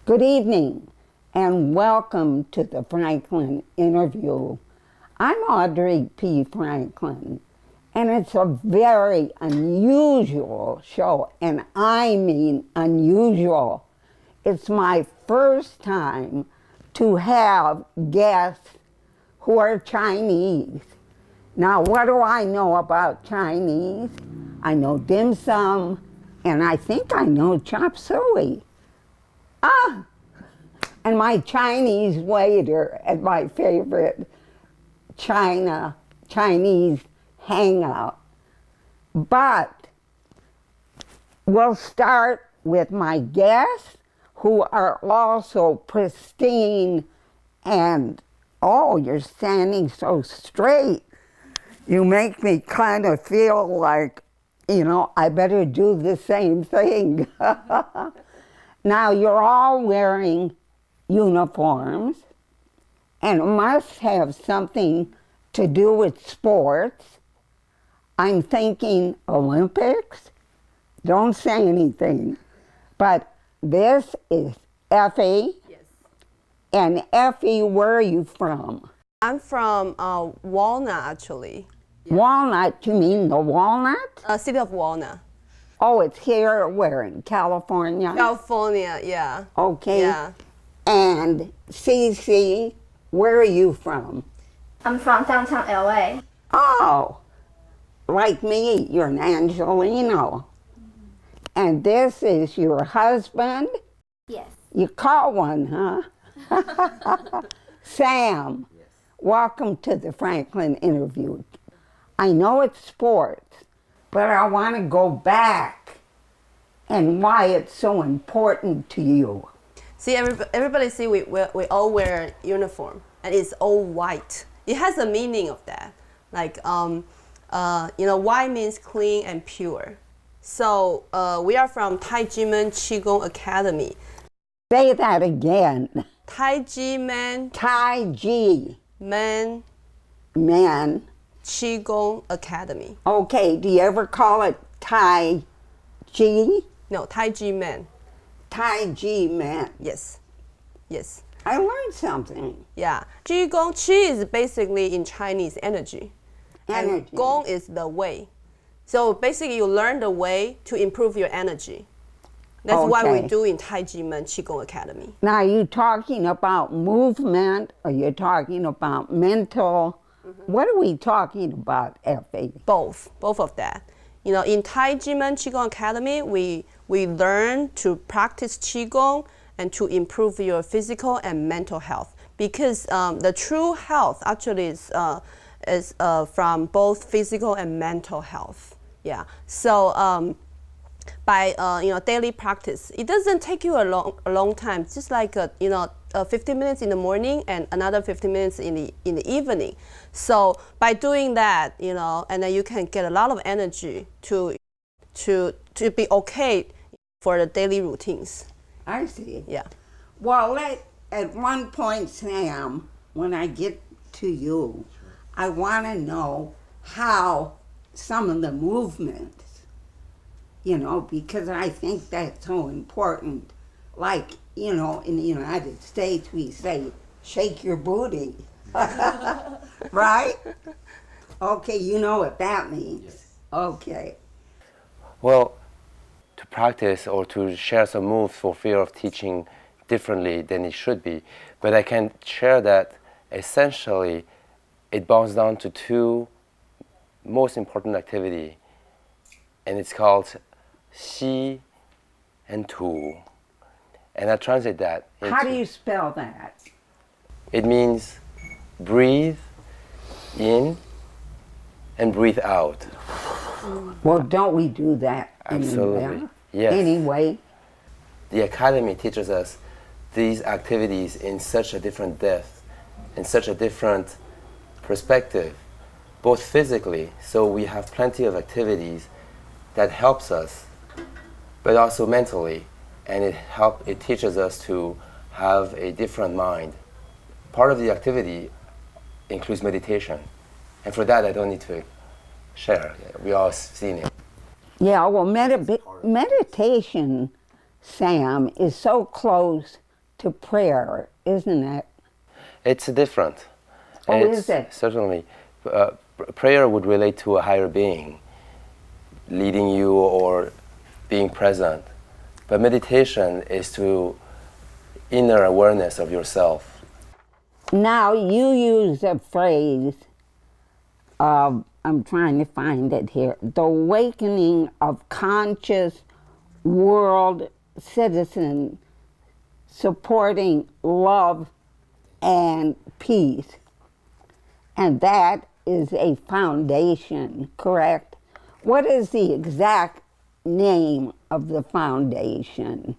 Good evening and welcome to the Franklyn interview. I'm Audrey P. Franklyn, and it's a very unusual show, and I mean unusual. It's my first time to have guests who are Chinese. Now, what do I know about Chinese? I know dim sum, and I think I know chop suey. And my Chinese waiter at my favorite Chinese hangout. But we'll start with my guests, who are also pristine and, oh, you're standing so straight. You make me kind of feel like, I better do the same thing. Now, you're all wearing uniforms, and it must have something to do with sports. I'm thinking Olympics. Don't say anything. But this is Effie. Yes. And Effie, where are you from? I'm from Walnut, actually. Yeah. Walnut, you mean the walnut? City of Walnut. Oh, it's here, where, in California? California, yeah. Okay. Yeah. And Cece, where are you from? I'm from downtown LA. Oh, like me, you're an Angelino. And this is your husband? Yes. You caught one, huh? Sam, yes. Welcome to the Franklyn interview. I know it's sports, but I want to go back and why it's so important to you. See, everybody see we all wear uniform, and it's all white. It has a meaning of that. Like, white means clean and pure. So we are from Taijimen Qigong Academy. Say that again. Taijimen. Taijimen. Qigong Academy. Okay, do you ever call it Tai Chi? No, Taijimen. Taijimen. Yes. Yes. I learned something. Yeah. Qigong, Qi is basically in Chinese energy. And Gong is the way. So basically you learn the way to improve your energy. That's why we do in Taijimen Qigong Academy. Now, are you talking about movement, or you're talking about mental? Mm-hmm. What are we talking about, Effie? Both of that. In Taijimen Qigong Academy, we learn to practice Qigong and to improve your physical and mental health. Because the true health actually is from both physical and mental health. Yeah. So by daily practice, it doesn't take you a long time. It's just like 15 minutes in the morning and another 15 minutes in the evening. So by doing that, and then you can get a lot of energy to be okay for the daily routines. I see. Yeah. Well, at one point, Sam, when I get to you, I want to know how some of the movements, because I think that's so important. Like, in the United States, we say, shake your booty. Right? Okay, you know what that means. Yes. Okay. Well, to practice or to share some moves for fear of teaching differently than it should be, but I can share that essentially it boils down to two most important activity, and it's called Xi and Tu. And I translate that into, how do you spell that? It means breathe in and breathe out. Well, don't we do that Absolutely. Anywhere? Yes. Anyway? The Academy teaches us these activities in such a different depth, in such a different perspective, both physically, so we have plenty of activities that helps us, but also mentally, and it teaches us to have a different mind. Part of the activity includes meditation, and for that I don't need to share. We all seen it. Yeah, well, meditation, Sam, is so close to prayer, isn't it? It's different. Oh, is it? Certainly. Prayer would relate to a higher being leading you or being present. But meditation is to inner awareness of yourself. Now you use a phrase, I'm trying to find it here, the awakening of conscious world citizen supporting love and peace. And that is a foundation, correct? What is the exact name of the foundation,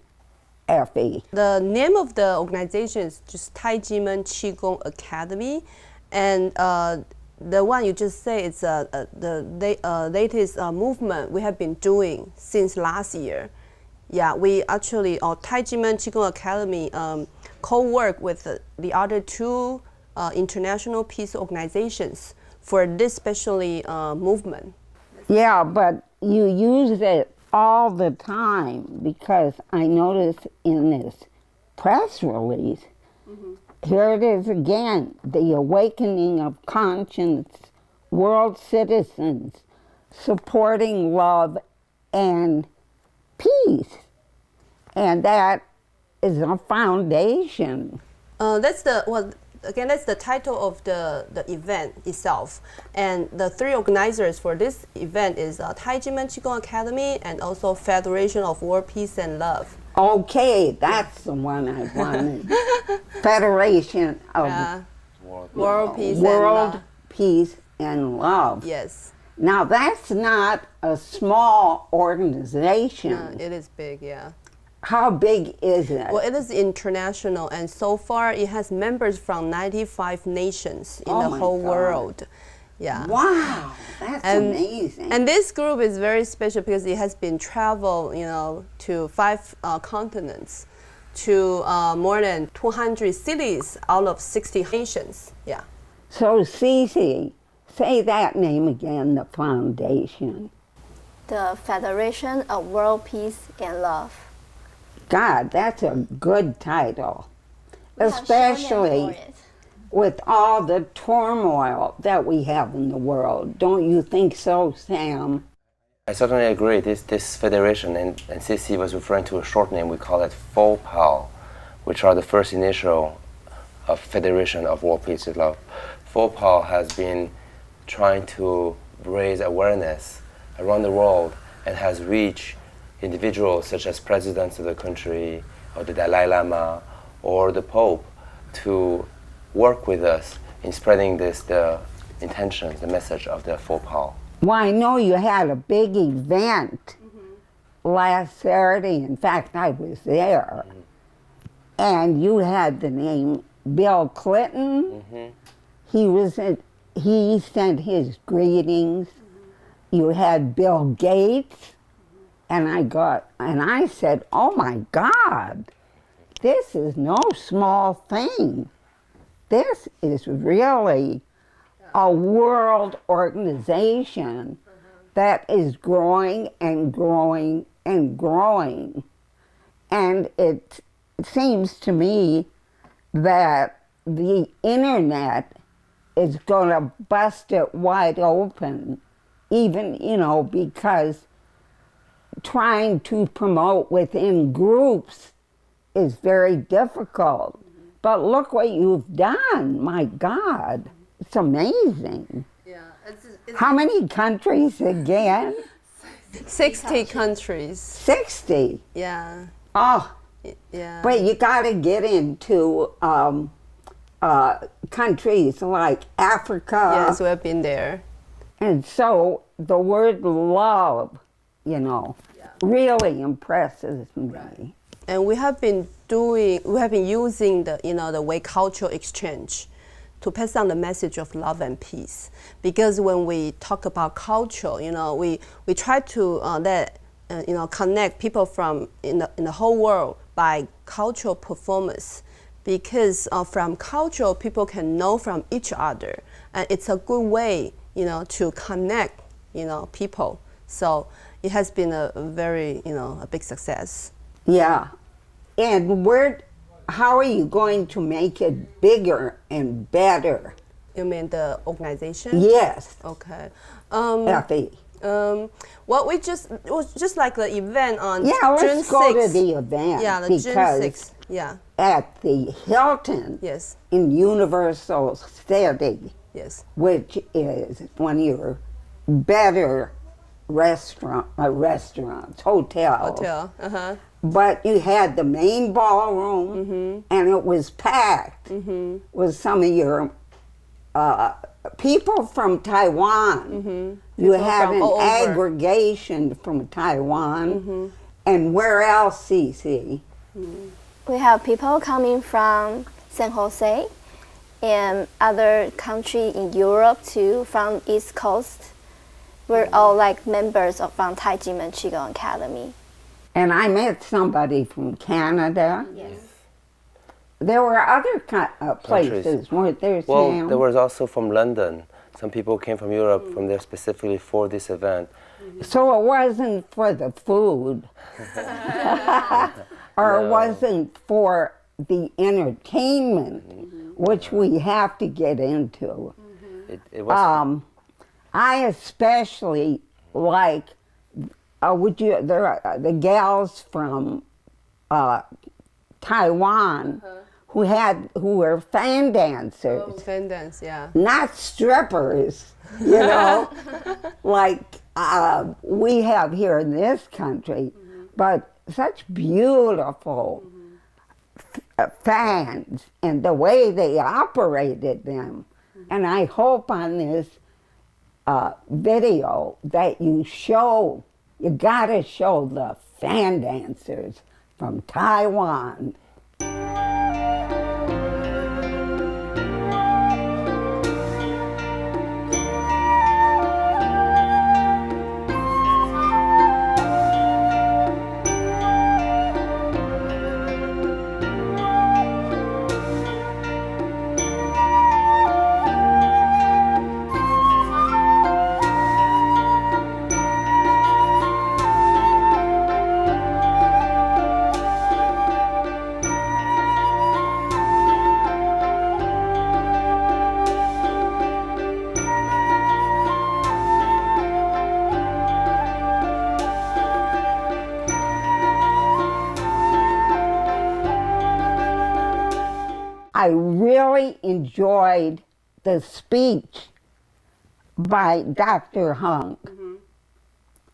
Effie? The name of the organization is just Taijimen Qigong Academy, and the one you just say is the latest movement we have been doing since last year. Yeah, we actually, Taijimen Qigong Academy co-work with the other two international peace organizations for this specially movement. Yeah, but you use it all the time, because I noticed in this press release, here it is again, the awakening of conscience, world citizens, supporting love and peace. And that is a foundation. That's the title of the event itself. And the three organizers for this event is Taijimen Qigong Academy and also Federation of World Peace and Love. Okay, that's the one I wanted. Federation of World Peace and World Love. Peace and Love. Yes. Now that's not a small organization. It is big, yeah. How big is it? Well, it is international, and so far it has members from 95 nations in the whole world. Yeah. Wow, that's amazing. And this group is very special because it has been traveled, to 5 continents, to more than 200 cities out of 60 nations. Yeah. So, Cece, say that name again, the foundation. The Federation of World Peace and Love. God, that's a good title. We have shown them Especially for it. with all the turmoil that we have in the world. Don't you think so, Sam? I certainly agree. This federation, and Sissy was referring to a short name, we call it FOPAL, which are the first initial of Federation of World Peace and Love. FOPAL has been trying to raise awareness around the world and has reached individuals such as presidents of the country, or the Dalai Lama, or the Pope, to work with us in spreading the intentions, the message of the FOPAL. Well, I know you had a big event last Saturday. In fact, I was there. And you had the name Bill Clinton. He sent his greetings. You had Bill Gates. And I said, oh my God, this is no small thing. This is really a world organization that is growing and growing and growing. And it seems to me that the internet is going to bust it wide open, even, because trying to promote within groups is very difficult. But look what you've done. My God, it's amazing. Yeah. How many countries again? 60 countries. 60. Yeah. Oh, Yeah. but you got to get into countries like Africa. Yes, we have been there. And so the word love, really impresses me. And we have been using the way cultural exchange to pass on the message of love and peace. Because when we talk about culture, we try to connect people from in the whole world by cultural performance. Because from culture, people can know from each other, and it's a good way, to connect, people. So it has been a very, a big success. Yeah. And where how are you going to make it bigger and better? You mean the organization? Yes. Okay. Effie. Well, it was just like the event on Yeah, June let's go to 6th. the event. Yeah, the June because 6th. Yeah. at the Hilton Yes. in Universal City, Yes. which is one of your better restaurants, hotels. Hotel. Uh-huh. But you had the main ballroom, and it was packed with some of your people from Taiwan. You had from an all over. aggregation from Taiwan. And where else, Cece? We have people coming from San Jose and other country in Europe too, from East Coast. We're all like members from Taijimen Qigong Academy. And I met somebody from Canada. Yes. There were other places, Countries. weren't there, Well, Sam? there was also from London. Some people came from Europe from there specifically for this event. So it wasn't for the food, or it wasn't for the entertainment, which we have to get into. It was I especially like the gals from Taiwan who were fan dancers. Oh, fan dance, yeah. Not strippers, you know, like we have here in this country, but such beautiful fans and the way they operated them. And I hope on this video that you gotta show the fan dancers from Taiwan. I really enjoyed the speech by Dr. Hung.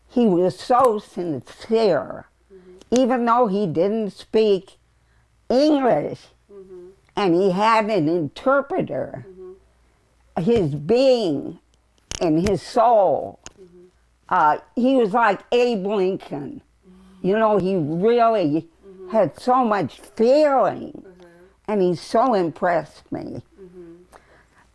He was so sincere, even though he didn't speak English, and he had an interpreter. His being and his soul, he was like Abe Lincoln. You know, he really had so much feeling. And he so impressed me.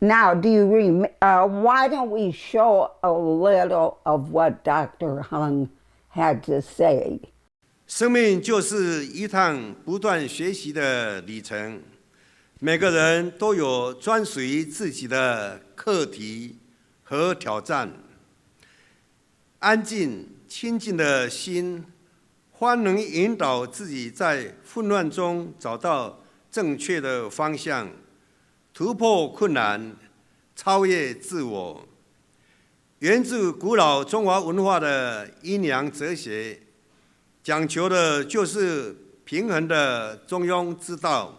Now, why don't we show a little of what Dr. Hung had to say? 生命就是一趟不断学习的旅程，每个人都有专属于自己的课题和挑战。安静、清静的心，方能引导自己在混乱中找到正确的方向，突破困难，超越自我。源自古老中华文化的阴阳哲学，讲求的就是平衡的中庸之道。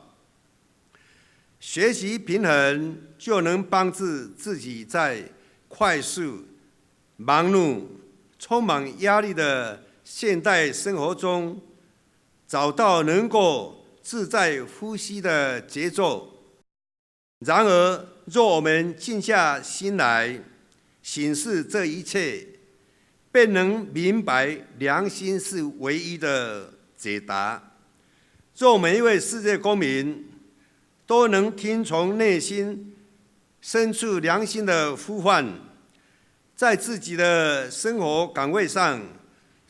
学习平衡，就能帮助自己在快速、忙碌、充满压力的现代生活中，找到能够自在呼吸的节奏。然而，若我们静下心来审视这一切，便能明白良心是唯一的解答。若每一位世界公民都能听从内心深处良心的呼唤，在自己的生活岗位上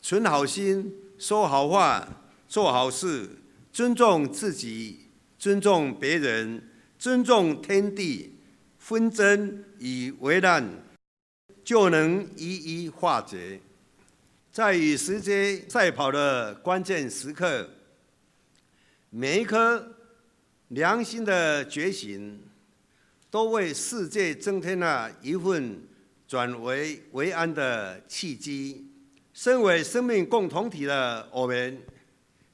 存好心、说好话、做好事，尊重自己，尊重别人，尊重天地，纷争与危难就能一一化解。在与时间赛跑的关键时刻，每一颗良心的觉醒，都为世界增添了一份转危为安的契机。身为生命共同体的我们，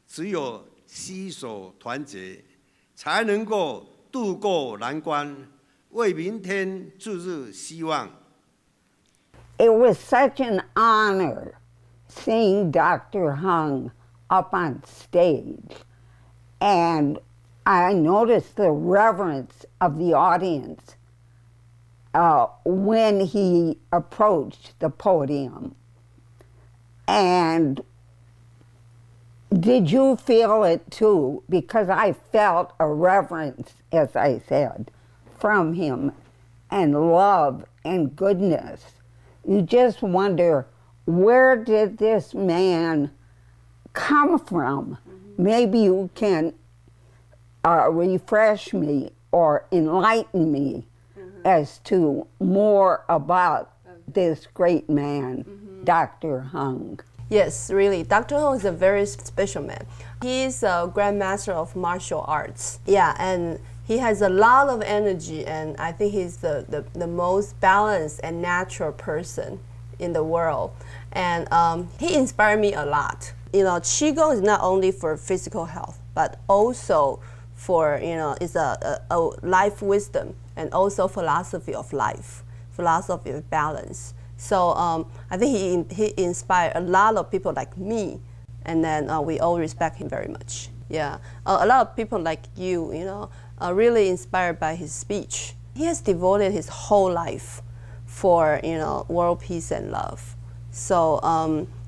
只有携手团结，才能够渡过难关，为明天注入希望。It was such an honor seeing Dr. Hung up on stage, and I noticed the reverence of the audience when he approached the podium. And did you feel it too? Because I felt a reverence, as I said, from him, and love and goodness. You just wonder, where did this man come from? Maybe you can refresh me or enlighten me as to more about this great man, Dr. Hung. Yes, really. Dr. Hung is a very special man. He is a grandmaster of martial arts. Yeah, and he has a lot of energy, and I think he's the most balanced and natural person in the world. And he inspired me a lot. You know, Qigong is not only for physical health, but also for, you know, it's a life wisdom and also philosophy of life, philosophy of balance. So I think he inspired a lot of people like me, and then we all respect him very much. Yeah, a lot of people like you know, are really inspired by his speech. He has devoted his whole life for, you know, world peace and love. So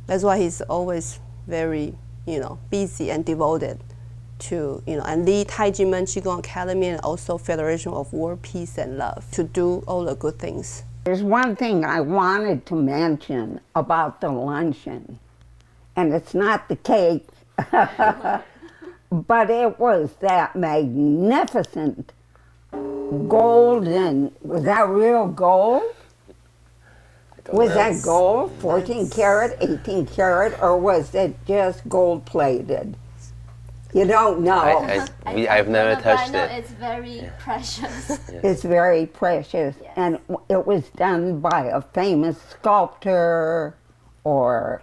that's why he's always very, you know, busy and devoted to, you know, and lead Taijimen Qigong Academy and also Federation of World Peace and Love to do all the good things. There's one thing I wanted to mention about the luncheon, and it's not the cake, but it was that magnificent golden, was that real gold? Was that gold, 14 karat, 18 karat, or was it just gold plated? You don't know. I've never touched it. It's very precious. It's very precious. Yes. And it was done by a famous sculptor, or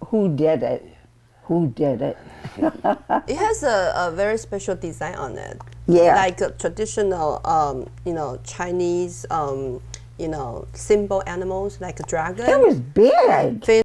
who did it? Who did it? It has a very special design on it. Yeah. Like a traditional, you know, Chinese, you know, symbol animals like a dragon. It was big.